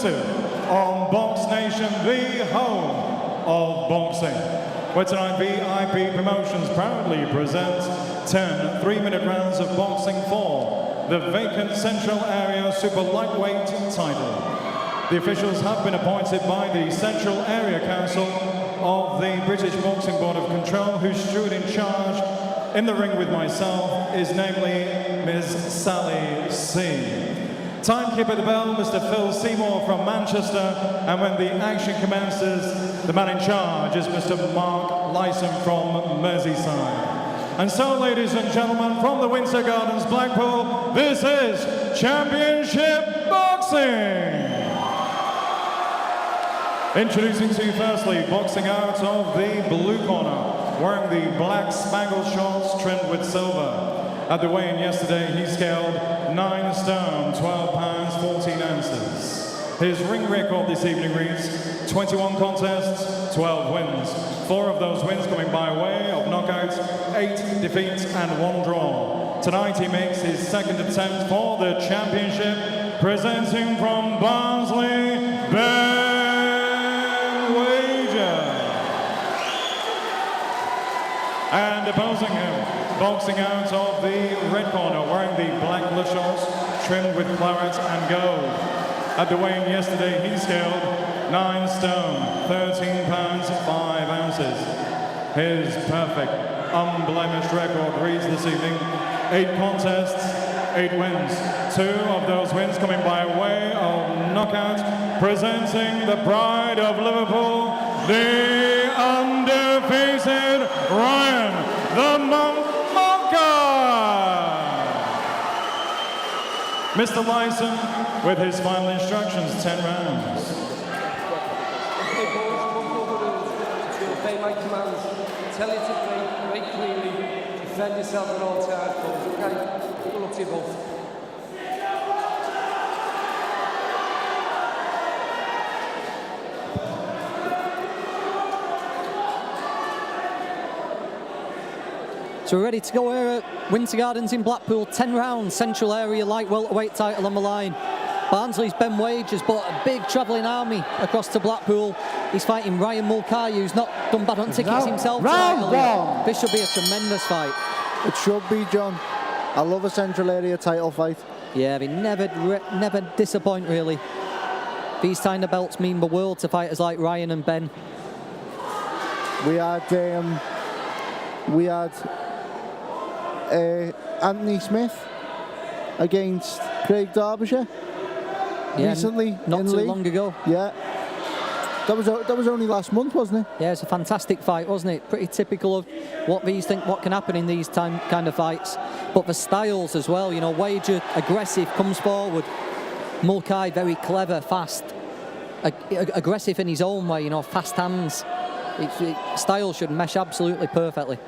exclusive on Box Nation, the home of boxing, where tonight VIP Promotions proudly presents 10 3-minute rounds of boxing for the vacant Central Area Super Lightweight title. The officials have been appointed by the Central Area Council of the British Boxing Board of Control, who stood in charge in the ring with myself is namely Ms. Sally C. Timekeeper at the bell, Mr. Phil Seymour from Manchester, and when the action commences, the man in charge is Mr. Mark Lyson from Merseyside. And so, ladies and gentlemen, from the Windsor Gardens, Blackpool, this is Championship Boxing! Introducing to you firstly, boxing out of the blue corner, wearing the black spangled shorts trimmed with silver. At the weigh-in yesterday, he scaled 9 stone, 12 pounds, 14 ounces. His ring record this evening reads 21 contests, 12 wins. 4 of those wins coming by way of knockouts, 8 defeats and 1 draw. Tonight he makes his second attempt for the championship, presenting from Barnsley, Ben Wager. And opposing him, boxing out of the red corner, wearing the black blood shorts trimmed with claret and gold. At the weigh-in yesterday, he scaled 9 stone, 13 pounds, 5 ounces. His perfect, unblemished record reads this evening 8 contests, 8 wins. 2 of those wins coming by way of knockout, presenting the pride of Liverpool, the undefeated Ryan the Monk Monka. Mr. Lyson with his final instructions, 10 rounds. Obey my commands. Tell you to play very clearly. Defend yourself at all times. Okay, good luck to you both. So we're ready to go here at Windsor Gardens in Blackpool. 10 rounds, Central Area light welterweight title on the line. Barnsley's Ben Wage has brought a big travelling army across to Blackpool. He's fighting Ryan Mulcahy, who's not done bad on tickets himself. Round 1. This should be a tremendous fight. It should be, John. I love a Central Area title fight. Yeah, they never disappoint, really. These kind of belts mean the world to fighters like Ryan and Ben. We had Anthony Smith against Craig Derbyshire recently. Not too long ago. Yeah. That was only last month, wasn't it? Yeah, it's a fantastic fight, wasn't it? Pretty typical of what can happen in these kind of fights. But the styles as well, you know, Wager, aggressive, comes forward. Mulcahy, very clever, fast, aggressive in his own way, you know, fast hands. Style should mesh absolutely perfectly.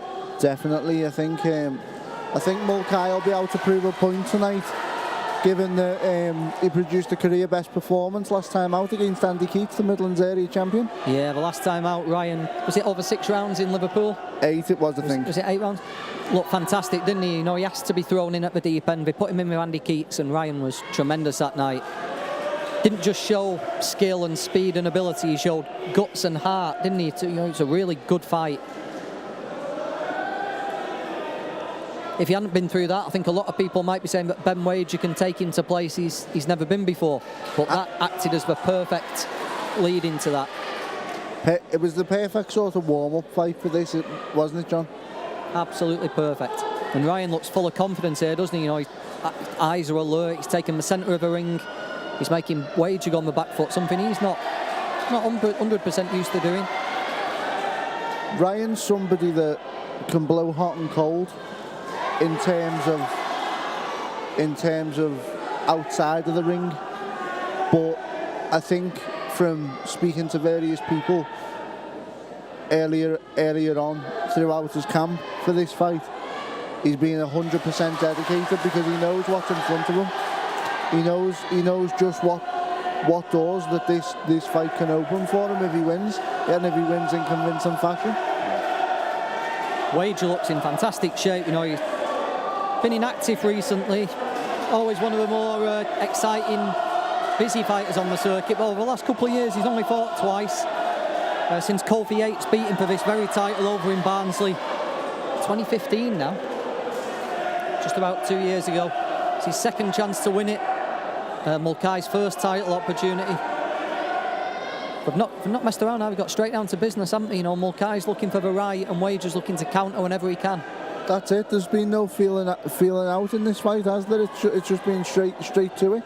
Definitely, I think Mulcahy will be able to prove a point tonight, given that he produced a career best performance last time out against Andy Keats, the Midlands area champion. Yeah, the last time out, Ryan, was it over 6 rounds in Liverpool? 8 it was, I think. Was it 8 rounds? Looked fantastic, didn't he? You know, he asked to be thrown in at the deep end. They put him in with Andy Keats, and Ryan was tremendous that night. Didn't just show skill and speed and ability, he showed guts and heart, didn't he? You know, it's a really good fight. If he hadn't been through that, I think a lot of people might be saying that Ben Wager can take him to places he's never been before. But that acted as the perfect lead into that. It was the perfect sort of warm-up fight for this, wasn't it, John? Absolutely perfect. And Ryan looks full of confidence here, doesn't he? You know, his eyes are alert. He's taking the centre of the ring. He's making Wager go on the back foot, something he's not 100% used to doing. Ryan's somebody that can blow hot and cold in terms of outside of the ring, but I think from speaking to various people earlier on throughout his camp for this fight, he's been 100% dedicated because he knows what's in front of him. He knows just what doors that this fight can open for him if he wins, and if he wins in convincing fashion. Wager looks in fantastic shape. You know, he's been inactive recently. Always one of the more exciting busy fighters on the circuit, but over the last couple of years he's only fought twice. Since Kofi Yates beat him for this very title over in Barnsley 2015 now, just about 2 years ago. It's his second chance to win it. Mulcahy's first title opportunity. We've not messed around now, we've got straight down to business, haven't we? You know, Mulcahy's looking for the right and Wager's looking to counter whenever he can. That's it. There's been no feeling out in this fight, has there? It's just been straight to it.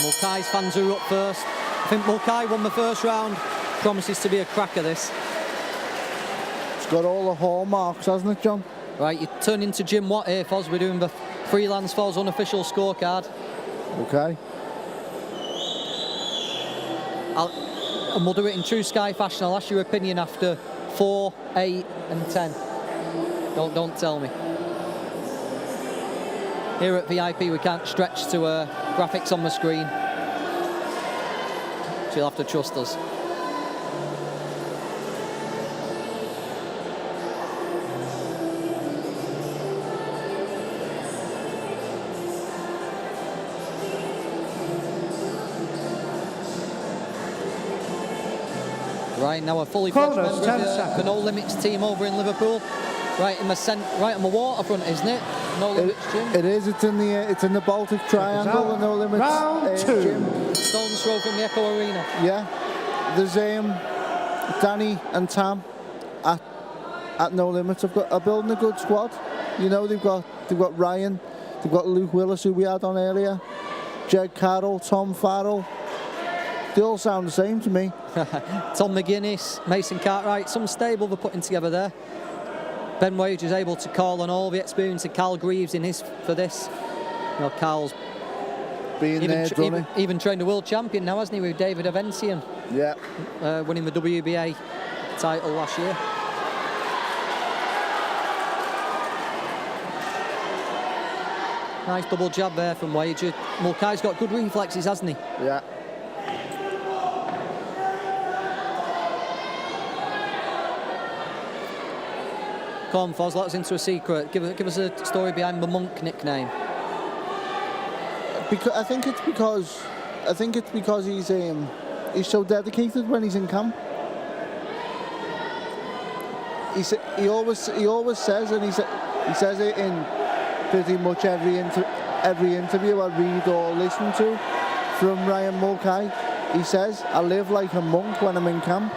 Mulcahy's fans are up first. I think Mulcahy won the first round. Promises to be a cracker, this. It's got all the hallmarks, hasn't it, John? Right, you turn into Jim Watt here, Foz. We're doing the Freelance Foz unofficial scorecard. Okay. And we'll do it in true Sky fashion. I'll ask your opinion after 4, 8 and 10. Don't tell me. Here at VIP we can't stretch to graphics on the screen. So you'll have to trust us. Right, now a fully fledged member of the No Limits team over in Liverpool. Right in the right on the waterfront, isn't it? No Limits gym. It is. It's in the Baltic Triangle, the No Limits gym. Stone's throw from the Echo Arena. Yeah. There's Danny and Tam at No Limits are building a good squad. You know, they've got Ryan, they've got Luke Willis, who we had on earlier, Jed Carroll, Tom Farrell. They all sound the same to me. Tom McGuinness, Mason Cartwright, some stable they're putting together there. Ben Wage is able to call on all the experience of Carl Greaves for this. You know, Carl's even trained a world champion now, hasn't he, with David Avencian? Yeah. Winning the WBA title last year. Nice double jab there from Wager. Mulcahy's got good reflexes, hasn't he? Yeah. Come on, Foz, let us into a secret. Give us a story behind the Monk nickname. I think it's because he's so dedicated when he's in camp. He always says, and he says it in pretty much every interview I read or listen to from Ryan Mulcahy. He says, "I live like a monk when I'm in camp."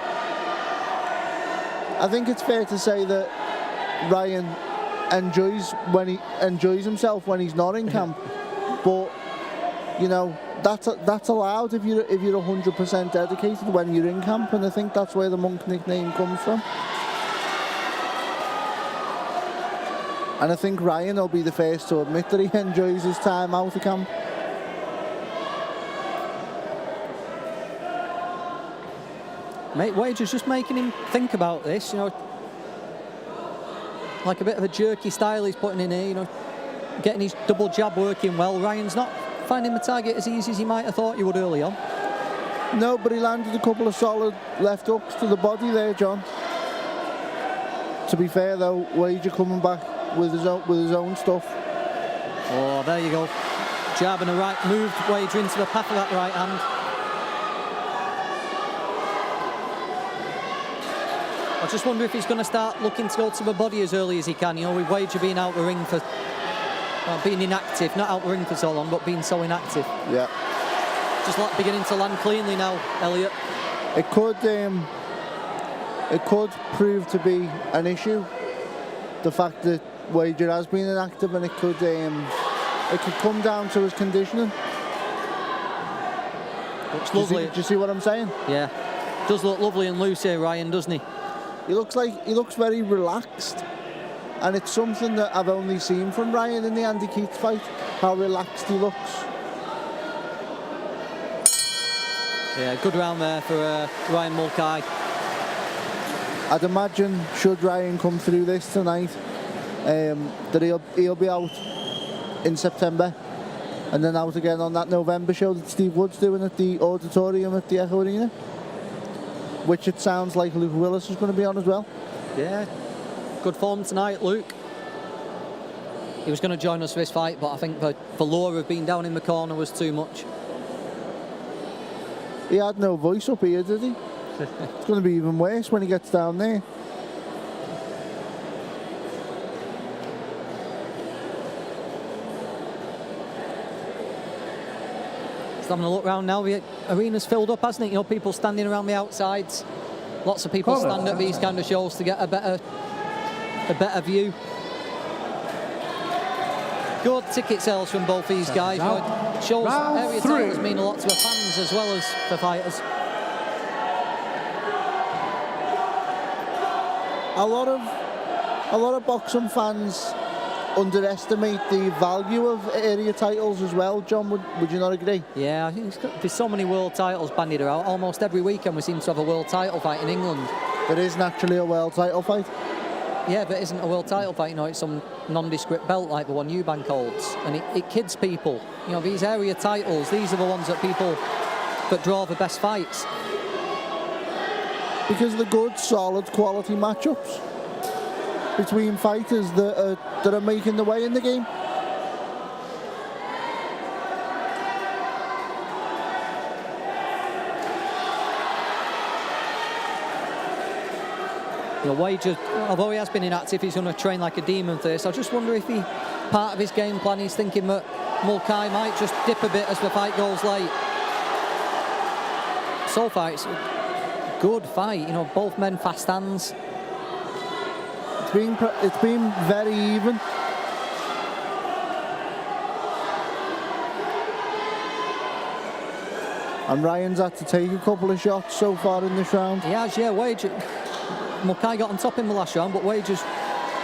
I think it's fair to say that Ryan enjoys himself when he's not in camp, but you know that's allowed if you're 100% dedicated when you're in camp, and I think that's where the Monk nickname comes from. And I think Ryan will be the first to admit that he enjoys his time out of camp. Mate, Wager's just making him think about this, you know. Like a bit of a jerky style he's putting in here, you know, getting his double jab working well. Ryan's not finding the target as easy as he might have thought he would early on. No, but he landed a couple of solid left hooks to the body there, John. To be fair though, Wager coming back with his own stuff. Oh, there you go. Jab and a right, moved Wager into the path of that right hand. I just wonder if he's going to start looking to go to the body as early as he can. You know, with Wager being out the ring for, being inactive, not out the ring for so long, but being so inactive. Yeah. Just like beginning to land cleanly now, Elliot. It could prove to be an issue, the fact that Wager has been inactive, and it could come down to his conditioning. Looks lovely. Do you see what I'm saying? Yeah. Does look lovely and loose here, Ryan, doesn't he? He looks very relaxed, and it's something that I've only seen from Ryan in the Andy Keith fight, how relaxed he looks. Yeah, good round there for Ryan Mulcahy. I'd imagine, should Ryan come through this tonight, that he'll be out in September, and then out again on that November show that Steve Wood's doing at the auditorium at the Echo Arena. which it sounds like Luke Willis is going to be on as well. Yeah, good form tonight, Luke. He was going to join us for this fight, but I think for Laura being down in the corner was too much. He had no voice up here, did he? It's going to be even worse when he gets down there. Just having a look round now, the arena's filled up, hasn't it? You know, people standing around the outsides. Lots of people stand at these kind of shows to get a better view. Good ticket sales from both these guys. You know, it shows area titles mean a lot to the fans as well as the fighters. A lot of boxing fans underestimate the value of area titles as well. John, would you not agree? Yeah, I think there's so many world titles bandied around. Almost every weekend we seem to have a world title fight in England. There is naturally a world title fight. Yeah, but it isn't a world title fight, you know, it's some nondescript belt like the one Eubank holds. And it kids people. You know, these area titles, these are the ones that draw the best fights. Because the good, solid, quality matchups between fighters that are making the way in the game. You know, Wage, although he has been inactive, he's going to train like a demon for this. I just wonder if part of his game plan, he's thinking that Mulcahy might just dip a bit as the fight goes late. So far, it's a good fight. You know, both men fast hands. It's been very even. And Ryan's had to take a couple of shots so far in this round. He has, yeah. Wage, Mulcahy got on top in the last round, but Wage just,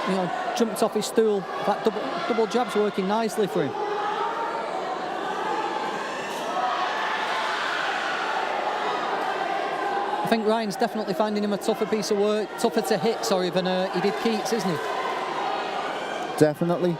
you know, jumped off his stool. That double jab's working nicely for him. I think Ryan's definitely finding him a tougher piece of work, tougher to hit, than he did Keats, isn't he? Definitely.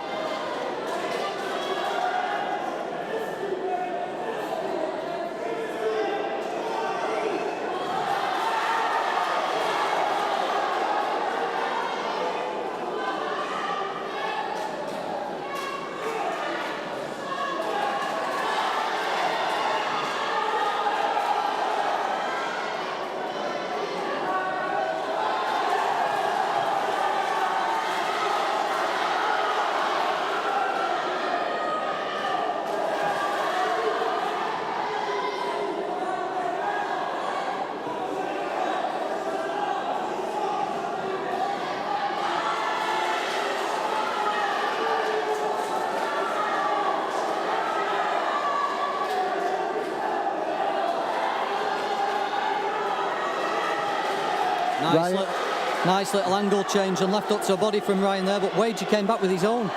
Nice little angle change and left up to a body from Ryan there, but Wager came back with his own.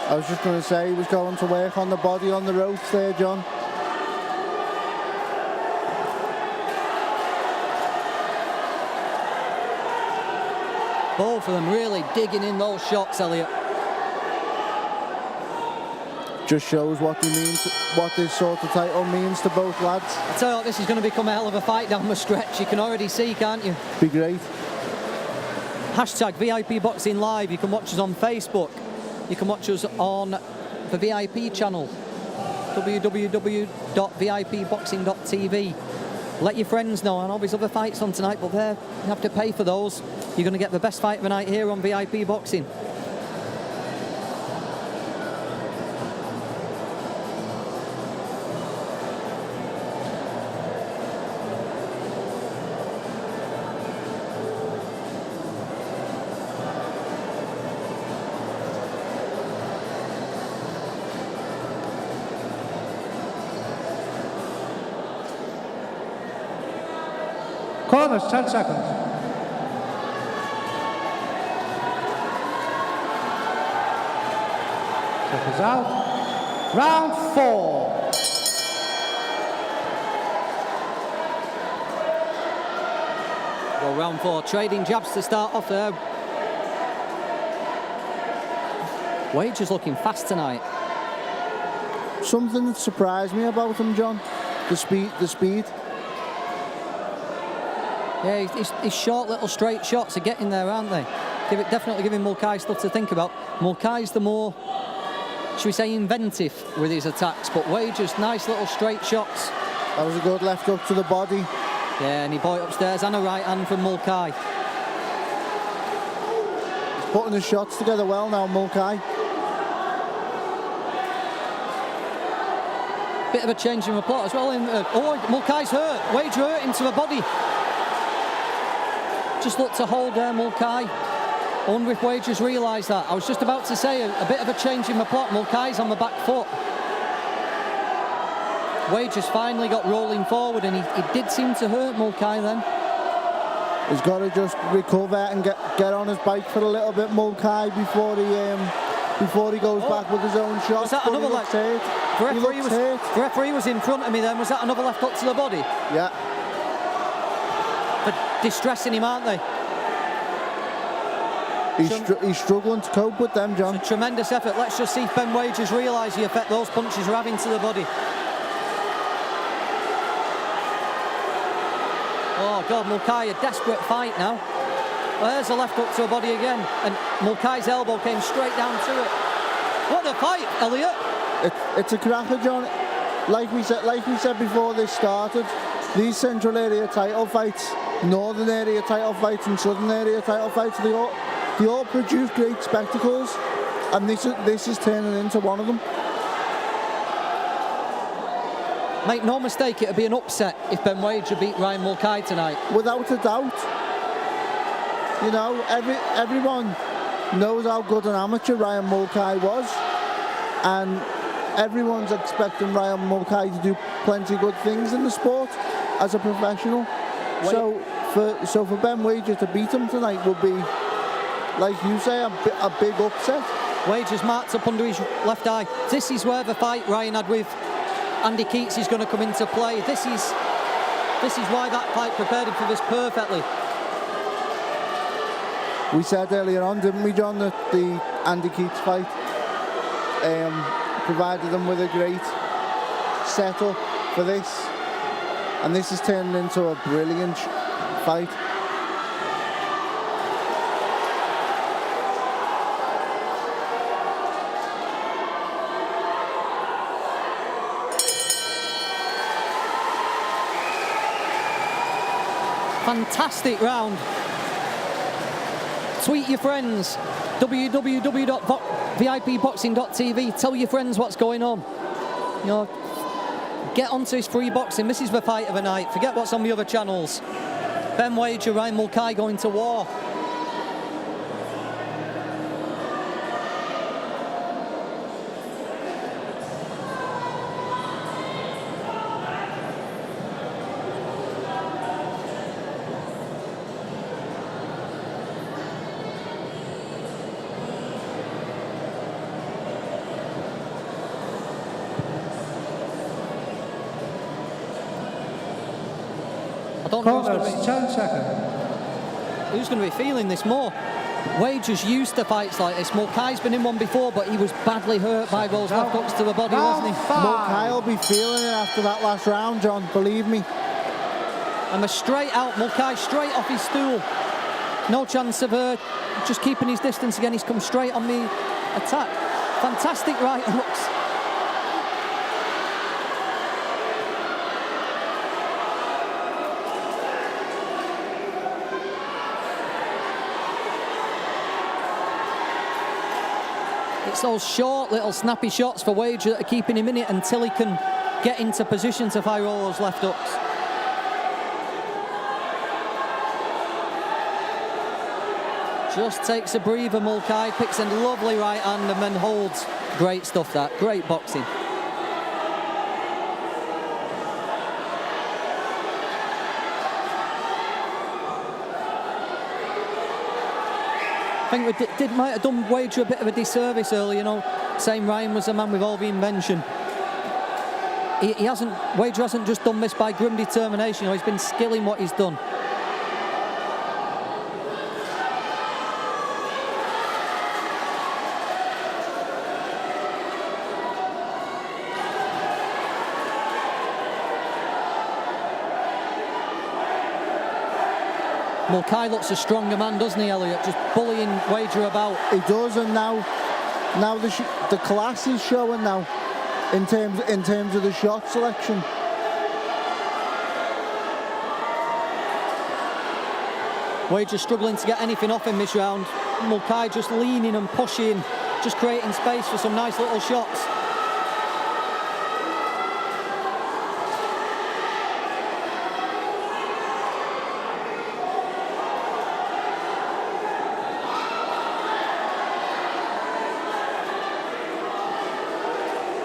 I was just going to say he was going to work on the body on the ropes there, John. Both of them really digging in those shots, Elliot. Just shows what this sort of title means to both lads. I tell you what, this is going to become a hell of a fight down the stretch. You can already see, can't you? Be great. Hashtag VIP Boxing Live. You can watch us on Facebook. You can watch us on the VIP channel, www.vipboxing.tv. Let your friends know. I know there's other fights on tonight, but you have to pay for those. You're going to get the best fight of the night here on VIP Boxing. Corners, 10 seconds. Seconds out. Round 4. Well, round 4, trading jabs to start off there. Wage is looking fast tonight. Something that surprised me about him, John, The speed. Yeah, his short little straight shots are getting there, aren't they? Definitely giving Mulcahy stuff to think about. Mulcahy's the more, should we say, inventive with his attacks, but Wager's nice little straight shots. That was a good left hook to the body. Yeah, and he brought it upstairs, and a right hand from Mulcahy. Putting the shots together well now, Mulcahy. Bit of a change in the plot as well. Mulcahy's hurt. Wager hurt into the body. Just looked to hold there, Mulcahy. I wonder if Wager's realised that. I was just about to say a bit of a change in the plot. Mulcahy's on the back foot. Wager's finally got rolling forward, and he did seem to hurt Mulcahy then. He's got to just recover and get on his bike for a little bit, Mulcahy, before he goes back with his own shot. Was that another left? The referee was in front of me then. Was that another left hook to the body? Yeah. But distressing him, aren't they? He's struggling to cope with them, John. It's a tremendous effort. Let's just see if Ben Wagers realise the effect those punches are having to the body. Oh God, Mulcahy, a desperate fight now. Well, there's a left hook to the body again, and Mulcahy's elbow came straight down to it. What a fight, Elliot! It's a cracker, John. Like we said before this started, these central area title fights, northern area title fights, and southern area title fights, they all produce great spectacles, and this is turning into one of them. Make no mistake, it would be an upset if Ben Wager beat Ryan Mulcahy tonight. Without a doubt. You know, everyone knows how good an amateur Ryan Mulcahy was, and everyone's expecting Ryan Mulcahy to do plenty of good things in the sport as a professional. So for Ben Wager to beat him tonight would be, like you say, a big upset. Wager's marked up under his left eye. This is where the fight Ryan had with Andy Keats is going to come into play. This is why that fight prepared him for this perfectly. We said earlier on, didn't we, John, that the Andy Keats fight provided them with a great setup for this, and this is turning into a brilliant fight. Fantastic round. Tweet your friends, www.vipboxing.tv. Tell your friends what's going on. You know, get onto his free boxing. This is the fight of the night. Forget what's on the other channels. Ben Wager, Ryan Mulcahy going to war. I don't know Corners, 10 seconds. who's going to be feeling this more. Wager's used to fights like this. Mulcahy's been in one before, but he was badly hurt by those left hooks to the body, wasn't he? Mulcahy will be feeling it after that last round, John, believe me. And a straight out, Mulcahy straight off his stool. No chance of just keeping his distance again. He's come straight on the attack. Fantastic right hooks. It's those short little snappy shots for Wager that are keeping him in it until he can get into position to fire all those left hooks. Just takes a breather, Mulcahy, picks a lovely right hand and then holds. Great stuff that, great boxing. I think we might have done Wager a bit of a disservice earlier, you know, saying Ryan was a man with all the invention. Wager hasn't just done this by grim determination, you know, he's been skilling what he's done. Mulcahy looks a stronger man, doesn't he, Elliot? Just bullying Wager about. He does, and now the class is showing now in terms of the shot selection. Wager struggling to get anything off him this round. Mulcahy just leaning and pushing, just creating space for some nice little shots.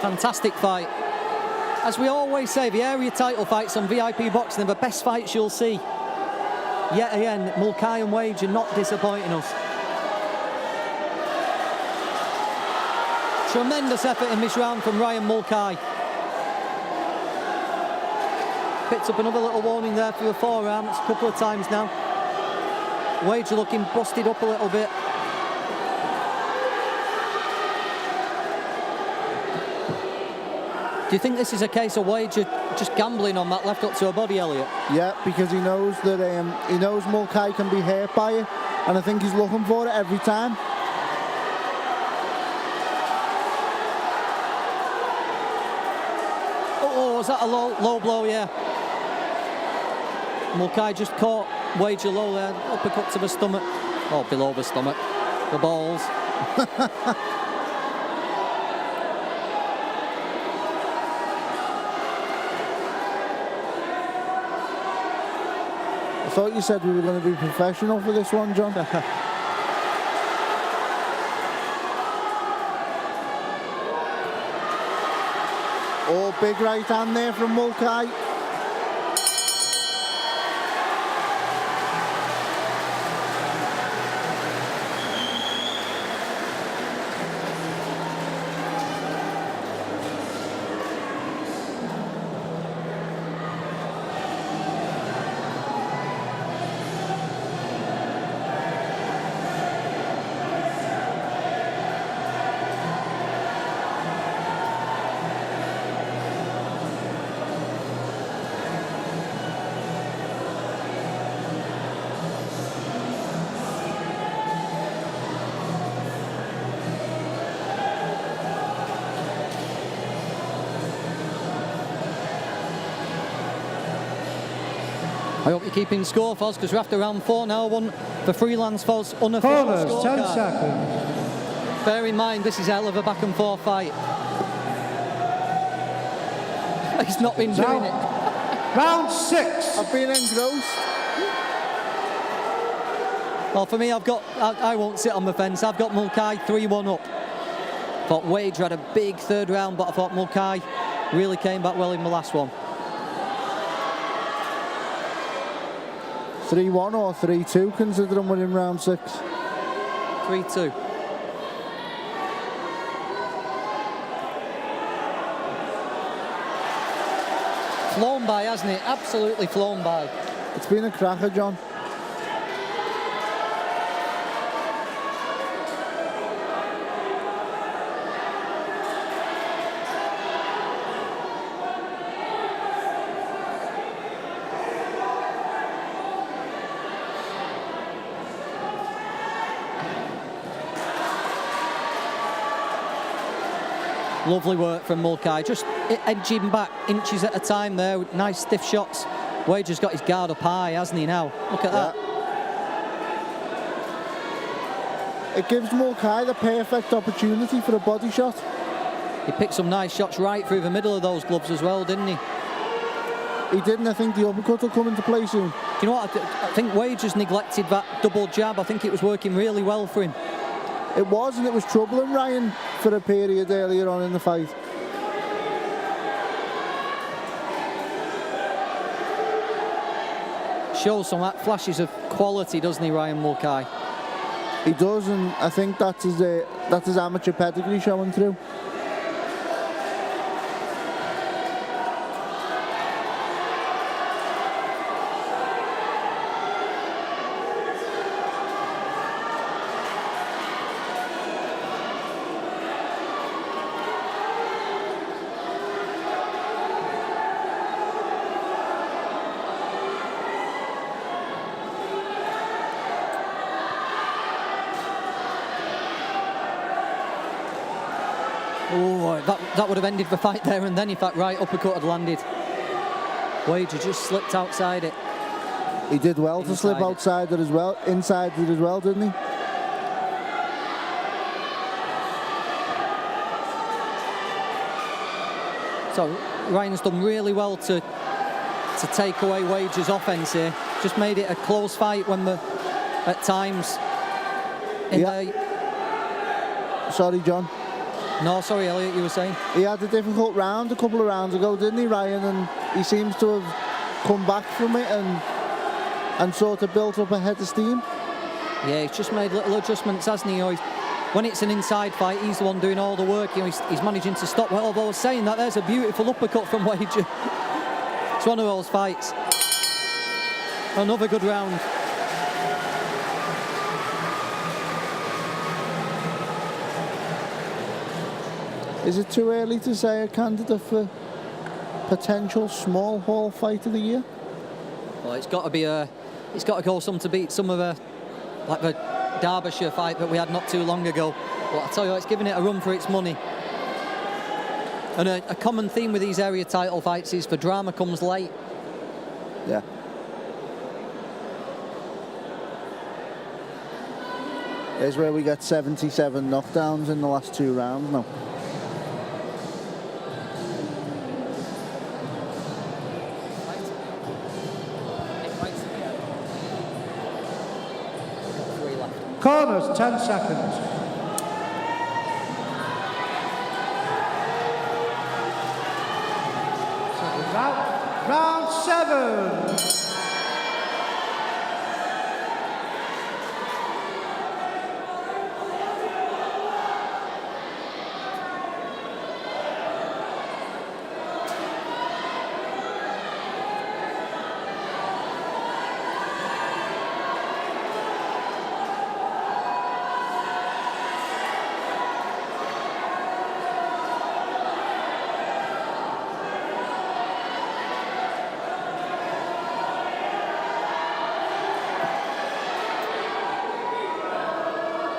Fantastic fight. As we always say, the area title fights on VIP Boxing are the best fights you'll see. Yet again, Mulcahy and Wager not disappointing us. Tremendous effort in this round from Ryan Mulcahy. Picked up another little warning there for the forearm. It's a couple of times now. Wager looking busted up a little bit. Do you think this is a case of Wager just gambling on that left up to a body, Elliot? Yeah, because he knows that he knows Mulcahy can be hurt by it, and I think he's looking for it every time. Oh, was that a low blow? Yeah. Mulcahy just caught Wager low there, uppercut to the stomach. Oh, below the stomach. The balls. I thought you said we were going to be professional for this one, John. Oh, big right hand there from Mulcahy. I hope you're keeping score, Foz, because we're after round 4 now. One for Freelance Foz, unofficial Corners, 10 scorecard. seconds. Bear in mind, this is a hell of a back and forth fight. He's not been doing it. Round 6. I've been engrossed. Well, for me, I won't sit on the fence. I've got Mulcahy 3-1 up. Thought Wager had a big third round, but I thought Mulcahy really came back well in the last one. 3-1 or 3-2, considering we're in round 6. 3-2. Flown by, hasn't it? Absolutely flown by. It's been a cracker, John. Lovely work from Mulcahy, just edging back inches at a time there with nice stiff shots. Wager's got his guard up high, hasn't he now? Look at that. It gives Mulcahy the perfect opportunity for a body shot. He picked some nice shots right through the middle of those gloves as well, didn't he? He didn't. I think the uppercut will come into play soon. Do you know what? I think Wager's neglected that double jab. I think it was working really well for him. It was, and it was troubling Ryan for a period earlier on in the fight. Shows some flashes of quality, doesn't he, Ryan Mulcahy? He does, and I think that's his amateur pedigree showing through. Oh, that would have ended the fight there and then if that right uppercut had landed. Wager just slipped outside it. He did well to slip outside it as well, inside it as well, didn't he? So Ryan's done really well to take away Wager's offence here. Just made it a close fight when at times. Sorry, John. No, sorry, Elliot, you were saying? He had a difficult round a couple of rounds ago, didn't he, Ryan? And he seems to have come back from it and sort of built up a head of steam. Yeah, he's just made little adjustments, hasn't he? When it's an inside fight, he's the one doing all the work. He's managing to stop. Well, although saying that, there's a beautiful uppercut from Wager. It's one of those fights. Another good round. Is it too early to say a candidate for potential small hall fight of the year? Well, it's got to go some to beat some of like the Derbyshire fight that we had not too long ago. But I tell you, it's giving it a run for its money. And a common theme with these area title fights is the drama comes late. Yeah. Here's where we get 77 knockdowns in the last 2 rounds now. Corners, 10 seconds. Seconds out. Round 7.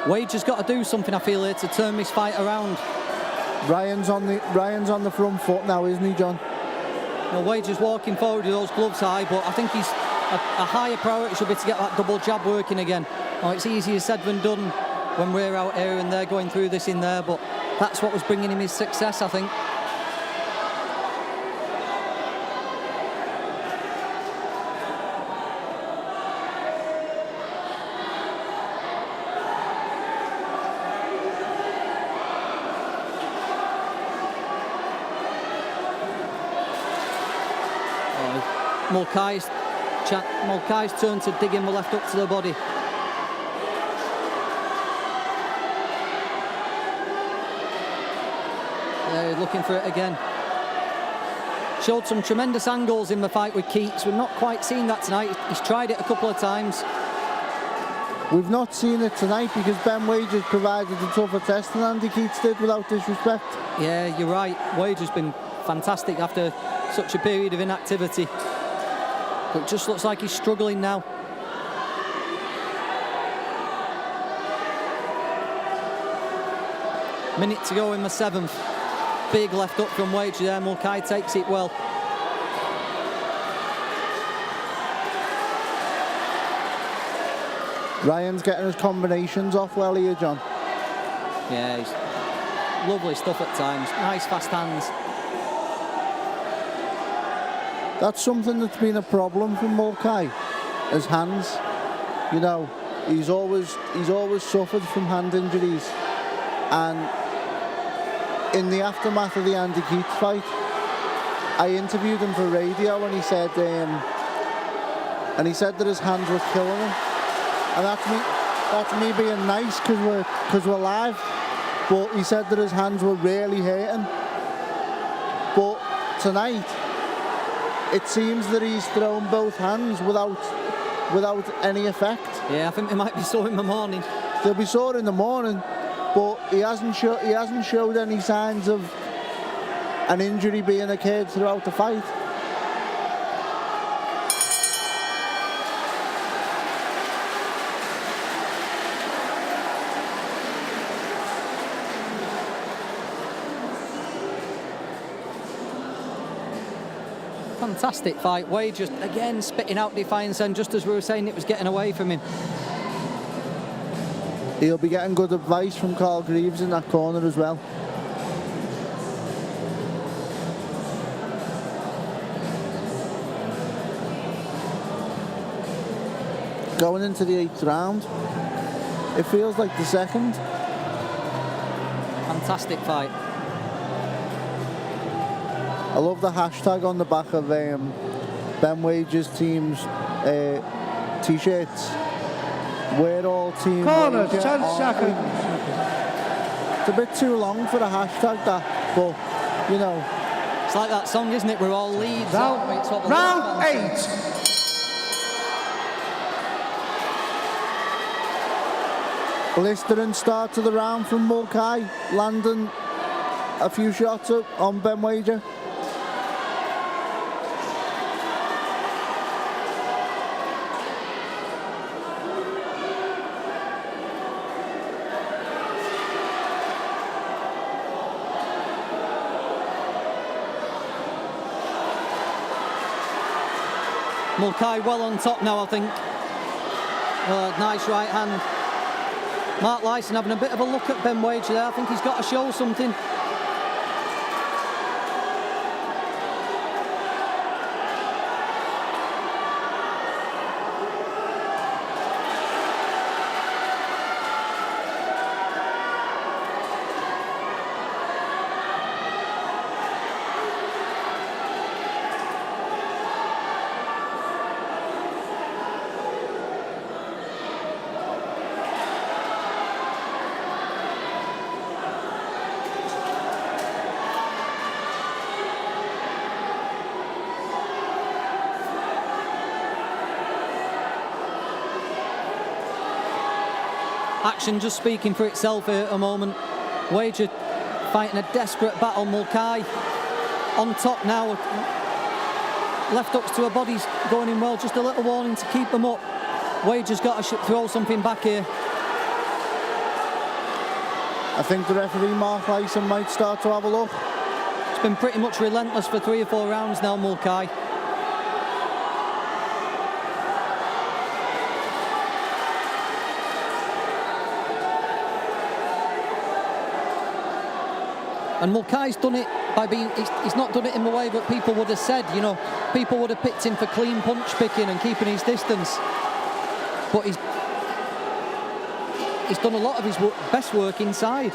Wager's got to do something, I feel, here to turn this fight around. Ryan's on the front foot now, isn't he, John? You know, Wager's walking forward with those gloves high, but I think he's a higher priority should be to get that double jab working again. Oh, it's easier said than done when we're out here and they're going through this in there, but that's what was bringing him his success, I think. Mulcahy's turn to dig him the left up to the body. Yeah, he's looking for it again. Showed some tremendous angles in the fight with Keats. We've not quite seen that tonight. He's tried it a couple of times. We've not seen it tonight because Ben Wager's provided a tougher test than Andy Keats did, without disrespect. Yeah, you're right. Wager's been fantastic after such a period of inactivity. But it just looks like he's struggling now. Minute to go in the 7th. Big left up from Wager there. Mulcahy takes it well. Ryan's getting his combinations off well here, John. Yeah, he's lovely stuff at times. Nice fast hands. That's something that's been a problem for Mulcahy, his hands. You know, he's always suffered from hand injuries, and in the aftermath of the Andy Keats fight, I interviewed him for radio, and he said that his hands were killing him, and that's me being nice because we're live, but he said that his hands were really hurting. But tonight, it seems that he's thrown both hands without any effect. Yeah, I think they might be sore in the morning. They'll be sore in the morning, but he hasn't showed any signs of an injury being occurred throughout the fight. Fantastic fight. Wade just again spitting out defiance, and just as we were saying, it was getting away from him. He'll be getting good advice from Carl Greaves in that corner as well. Going into the 8th round, it feels like the 2nd. Fantastic fight. I love the hashtag on the back of Ben Wage's team's t-shirts. We're all team Corners, Wager, 10 aren't we? seconds. It's a bit too long for a hashtag, that, but you know. It's like that song, isn't it? We're all leads, aren't we? It's what the Round Leeds fans say. 8. Blistering start to the round from Mulcahy, landing a few shots up on Ben Wager. Mulcahy well on top now, I think. Nice right hand. Mark Lyson having a bit of a look at Ben Wage there. I think he's got to show something. Action just speaking for itself here at a moment. Wager fighting a desperate battle. Mulcahy on top now. Left hooks to her body's going in well. Just a little warning to keep them up. Wager's got to throw something back here. I think the referee Mark Lyson might start to have a look. It's been pretty much relentless for 3 or 4 rounds now, Mulcahy. And Mulcahy's done it by being, he's not done it in the way that people would have said, you know. People would have picked him for clean punch picking and keeping his distance. But he's done a lot of his best work inside.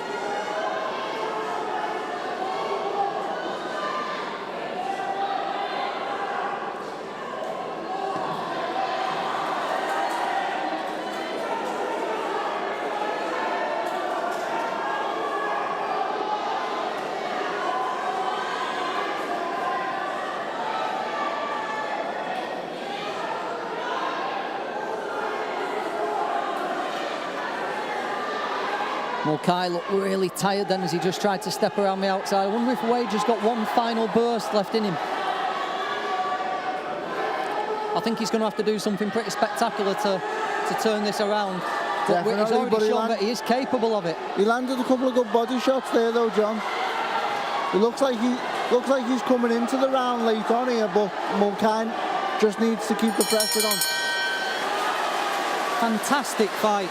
Mulcahy looked really tired then as he just tried to step around the outside. I wonder if Wade just got one final burst left in him. I think he's going to have to do something pretty spectacular to turn this around. But he's already shown that he is capable of it. He landed a couple of good body shots there though, John. It looks like he's coming into the round late on here, but Mulcahy just needs to keep the pressure on. Fantastic fight.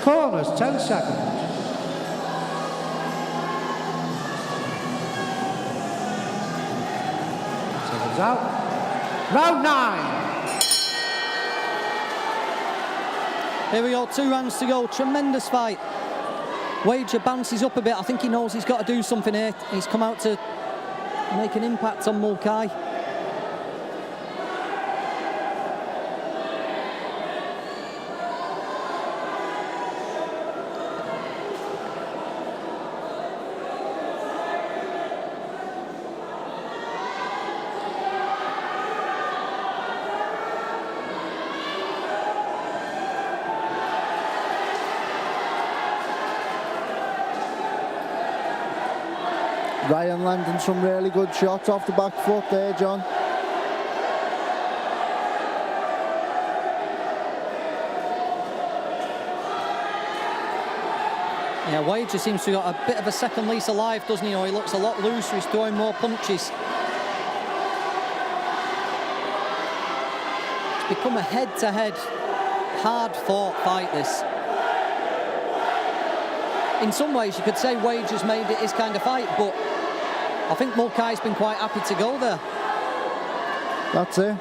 Corners, 10 seconds. Seconds out. Round 9. Here we go, 2 rounds to go. Tremendous fight. Wager bounces up a bit. I think he knows he's got to do something here. He's come out to make an impact on Mulcahy. Ryan landing some really good shots off the back foot there, John. Yeah, Wager seems to have got a bit of a second lease of life, doesn't he? He looks a lot looser, he's throwing more punches. It's become a head-to-head, hard-fought fight, this. In some ways, you could say Wager's made it his kind of fight, but I think Mulcahy's been quite happy to go there. That's it.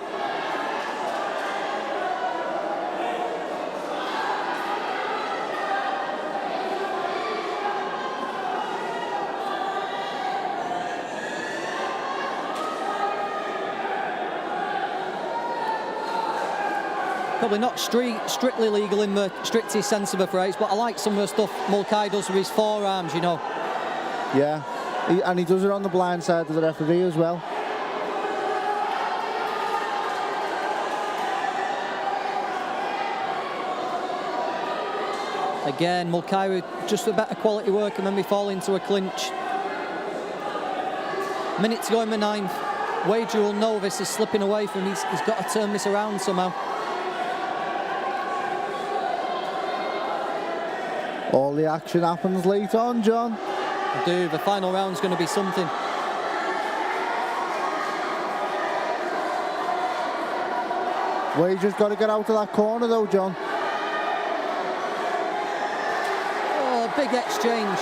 Probably not strictly legal in the strictest sense of the phrase, but I like some of the stuff Mulcahy does with his forearms, you know. Yeah, and he does it on the blind side of the referee as well. Again, Mulcahy with just a better quality work, and then we fall into a clinch. Minute to go in the ninth. Wager will know this is slipping away from him. He's got to turn this around somehow. All the action happens late on, John. The final round's going to be something. Wager's got to get out of that corner though, John. Oh, big exchange.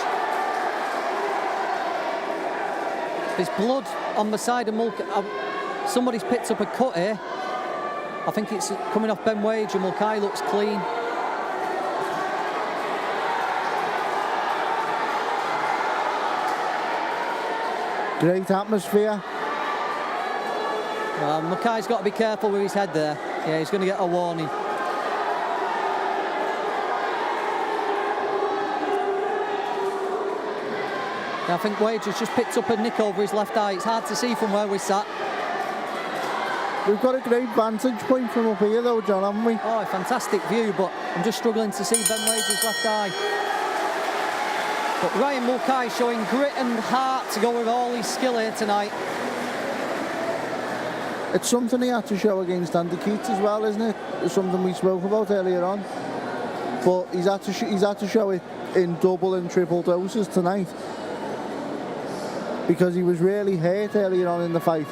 There's blood on the side of Mulcahy. Somebody's picked up a cut here. I think it's coming off Ben Wager. Mulcahy looks clean. Great atmosphere. Mulcahy's got to be careful with his head there. Yeah, he's going to get a warning. I think Wager's just picked up a nick over his left eye. It's hard to see from where we sat. We've got a great vantage point from up here though, John, haven't we? Oh, a fantastic view, but I'm just struggling to see Ben Wager's left eye. But Ryan Mulcahy showing grit and heart to go with all his skill here tonight. It's something he had to show against Andy Keats as well, isn't it? It's something we spoke about earlier on. But he's had to show it in double and triple doses tonight. Because he was really hurt earlier on in the fight.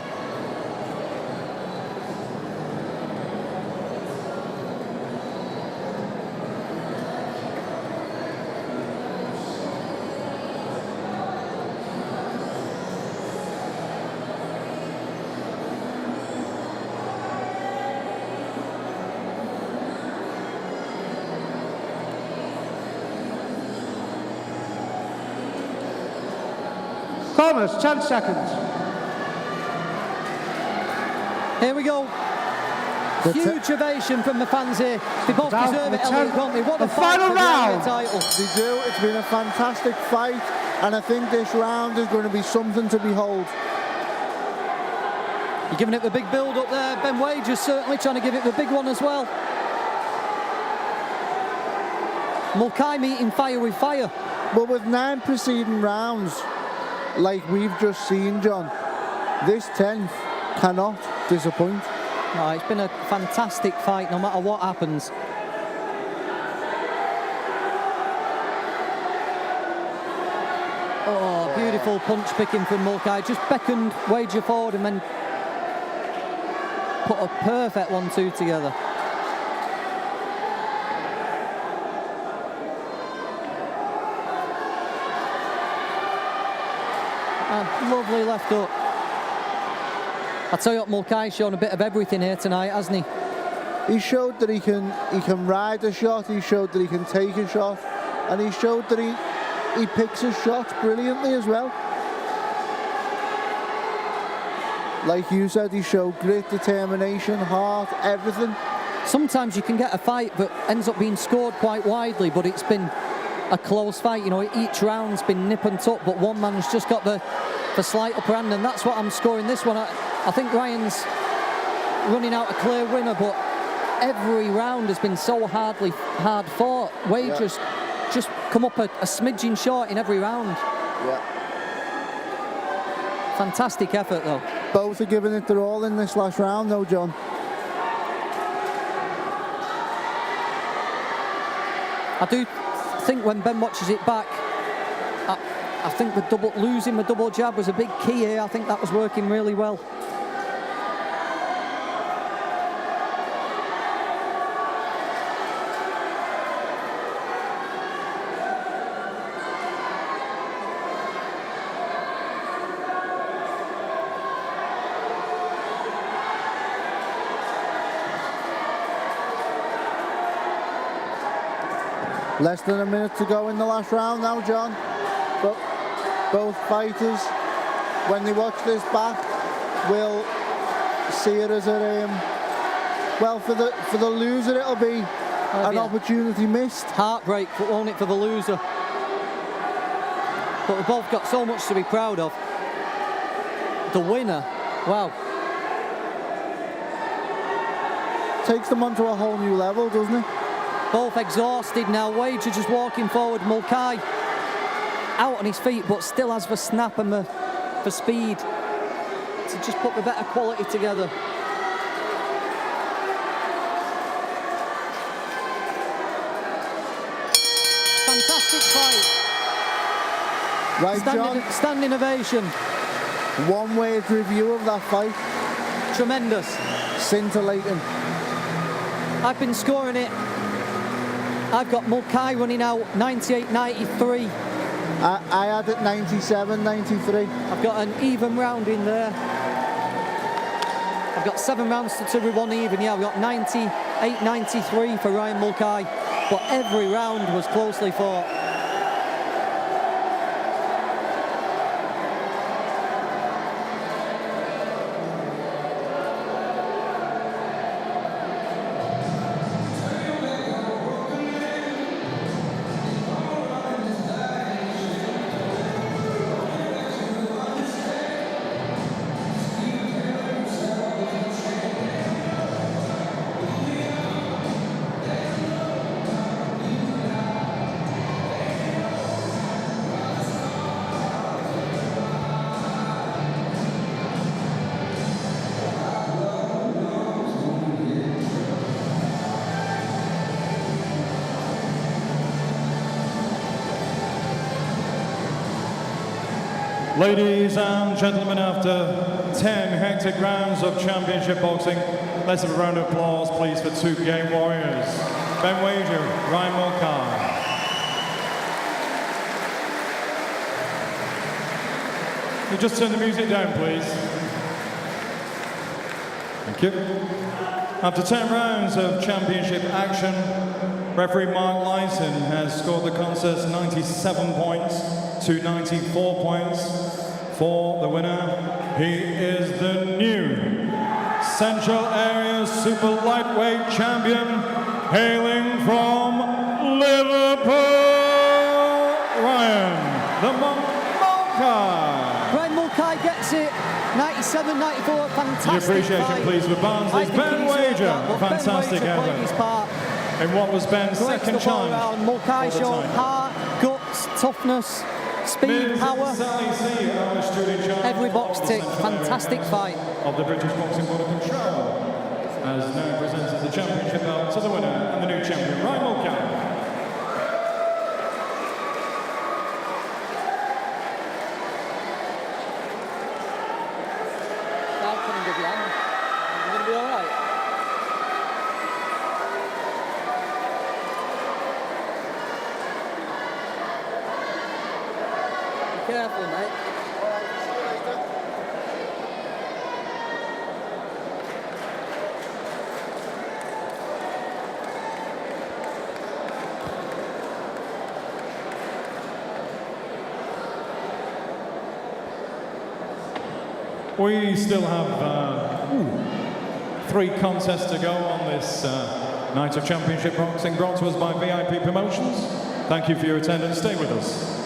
Corners, 10 seconds. Here we go. Huge ovation from the fans here. They both Down deserve the it, Elliot, 10th. don't they? What The a fight final for the round. heavyweight title. They do. It's been a fantastic fight, and I think this round is going to be something to behold. You're giving it the big build up there. Ben Wager's certainly trying to give it the big one as well. Mulcahy meeting fire with fire. But with 9 preceding rounds, like we've just seen, John, this 10th cannot disappoint. No, it's been a fantastic fight no matter what happens. Oh, beautiful punch picking from Mulcahy. Just beckoned Wager forward and then put a perfect 1-2 together. And lovely left hook. I tell you what, Mulcahy's shown a bit of everything here tonight, hasn't he? He showed that he can ride a shot, he showed that he can take a shot, and he showed that he picks his shots brilliantly as well. Like you said, he showed grit, determination, heart, everything. Sometimes you can get a fight that ends up being scored quite widely, but it's been a close fight. You know, each round's been nip and tuck, but one man's just got the slight upper hand, and that's what I'm scoring this one. I think Ryan's running out a clear winner, but every round has been so hard fought. Wager's just come up a smidgen short in every round. Yeah. Fantastic effort, though. Both are giving it their all in this last round, though, John. I do think when Ben watches it back, I think losing the double jab was a big key here. I think that was working really well. Less than a minute to go in the last round now, John. But both fighters, when they watch this back, will see it as a well, for the loser, it'll be an opportunity missed. Heartbreak, won't it, for the loser? But we've both got so much to be proud of. The winner, wow. Takes them onto a whole new level, doesn't it? Both exhausted now. Wager just walking forward. Mulcahy out on his feet, but still has the snap and the speed to just put the better quality together. Fantastic fight. Right, John. Standing ovation. One-word review of that fight. Tremendous. Scintillating. I've been scoring it. I've got Mulcahy running out 98-93. I had it 97-93. I've got an even round in there. I've got 7 rounds to one even. Yeah, I've got 98-93 for Ryan Mulcahy. But every round was closely fought. Ladies and gentlemen, after 10 hectic rounds of championship boxing, let's have a round of applause, please, for two game warriors, Ben Wager, Ryan Mulcahy. You just turn the music down, please. Thank you. After 10 rounds of championship action, referee Mark Lyson has scored the contest 97 points to 94 points. For the winner, he is the new Central Area Super Lightweight Champion, hailing from Liverpool, Ryan the Mulcahy. Ryan Mulcahy gets it, 97-94, fantastic The appreciation, fight. please, with Barnsley's Ben Wager. Fantastic effort. In what was Ben's second challenge. Mulcahy showed heart, guts, toughness, speed, power. Every box tick. Fantastic fight. Of the British Boxing Board of Control, as now presents the championship belt to the winner and the new champion, Ryan Mulcahy. Now coming to the end. You're going to be all right. Be careful, mate. We still have 3 contests to go on this night of championship boxing, brought to us by VIP Promotions. Thank you for your attendance. Stay with us.